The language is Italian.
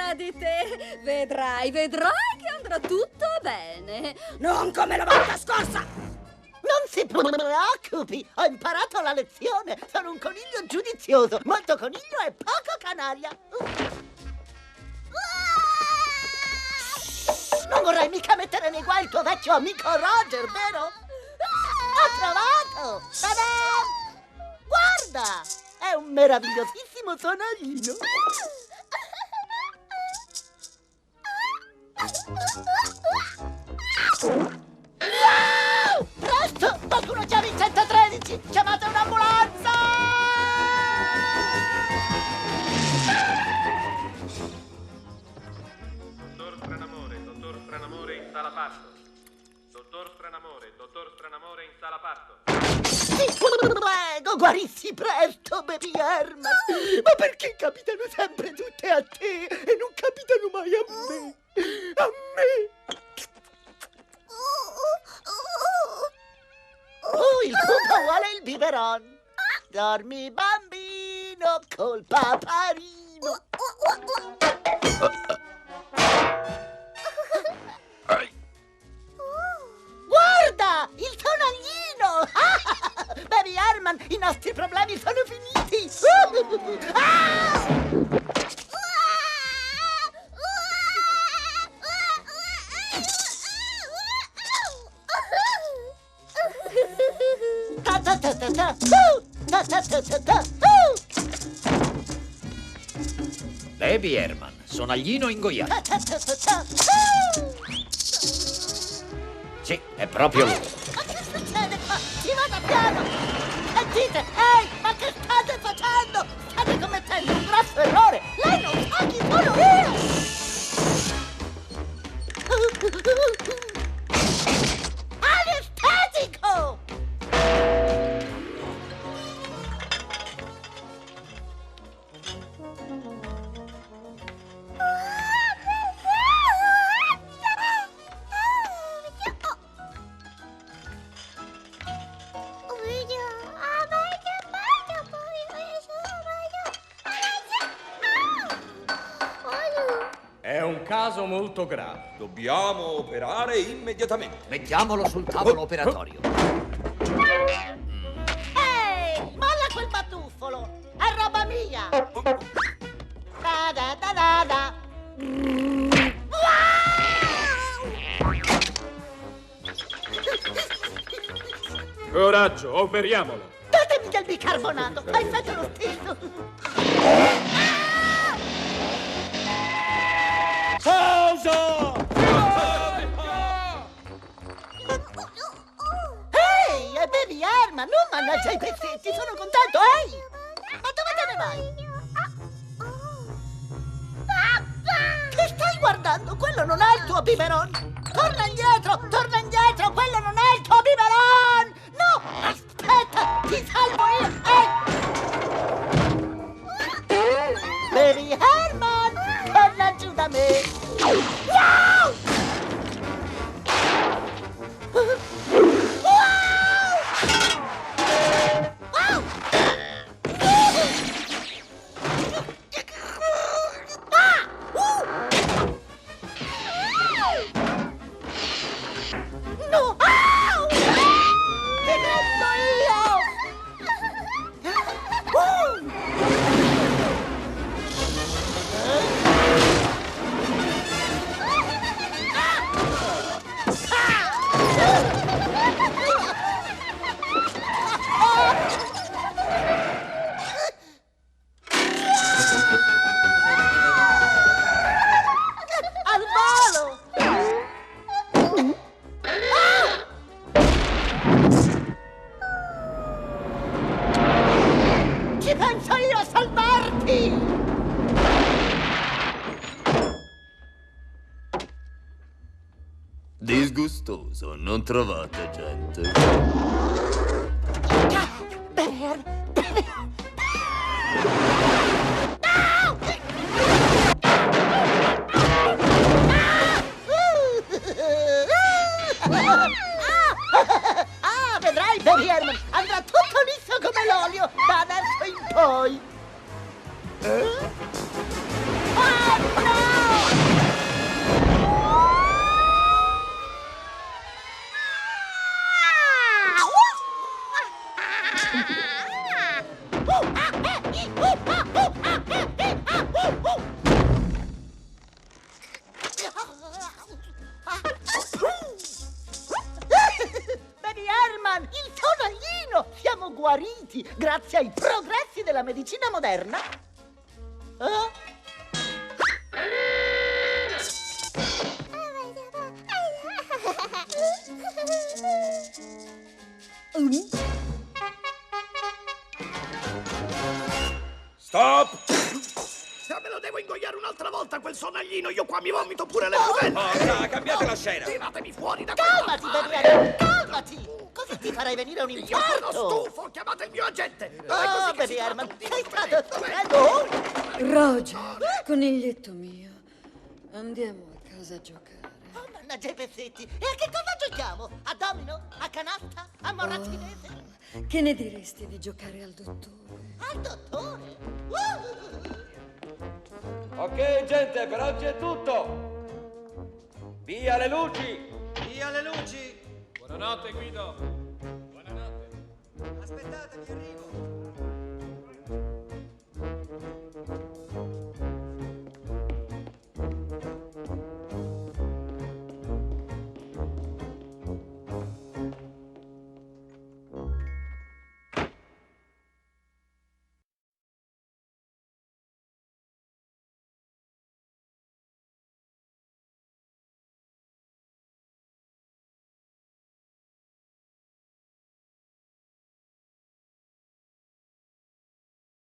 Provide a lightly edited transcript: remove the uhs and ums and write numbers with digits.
sopra di te. Vedrai che andrà tutto bene. Non come la volta scorsa. Non si preoccupi, ho imparato la lezione. Sono un coniglio giudizioso, molto coniglio e poco canaria. Non vorrai mica mettere nei guai il tuo vecchio amico Roger, vero? Ho trovato! Ta-da! Guarda! È un meravigliosissimo sonarino. Wow! Presto! Qualcuno chiami il 113! Chiamate un'ambulanza! Dottor Stranamore in sala parto. Dottor Stranamore in sala parto. Ti prego, guarissi presto, Baby Herman! Ma perché capitano sempre tutte a te e non capitano mai a me? A me! Il pupo vuole il biberon! Dormi, bambino, col paparino! Guarda, il tonaglino! Baby Herman, i nostri problemi sono finiti! Baby Herman, sonaglino ingoiato. Sì, è proprio lui. Ma che succede qua? Si vada piano! E dite, ehi, ma che state facendo? State commettendo un grosso errore! Lei non sa chi sono io! Anestetico! È un caso molto grave. Dobbiamo operare immediatamente. Mettiamolo sul tavolo operatorio. Ehi, molla quel batuffolo! È roba mia! Da da da da da! Coraggio, operiamolo. Datemi del bicarbonato! Hai fatto lo stesso! Pausa! Ehi, è Baby Herman! Non mannaggia i pezzetti! Sono contento, ehi! Ma dove te ne vai? Che stai guardando? Quello non è il tuo biberon! Torna indietro! Torna indietro! Quello non è il tuo biberon! No! Aspetta! Ti salvo io! Baby Herman! Torna giù da me! Wow! Wow! No! Au! Ti resto io! Al volo! Ci penso io a salvarti! Disgustoso, non trovate, gente? Vedrai, Baby Herman, andrà tutto liscio come l'olio da adesso in poi. Oh, no! Herman, il sonaglino! Siamo guariti grazie ai progressi della medicina moderna. Stop! Me lo devo ingoiare un'altra volta quel sonaglino. Io qua mi vomito pure le pupille. Forza, cambiate la scena! Tiratemi fuori da Calmati, Baby Herman, calmati! Così ti farai venire un Io sono infarto! stufo. Chiamate il mio agente. Oh, Baby Herman, sei stato stupendo! Roger, coniglietto mio, andiamo a casa a giocare. Oh, mannaggia i pezzetti! E a che cosa giochiamo? A domino? A canasta? A moratinese? Che ne diresti di giocare al dottore? Al dottore? Ok, gente, per oggi è tutto. Via le luci! Via le luci! Buonanotte, Guido. Aspettate, mi arrivo!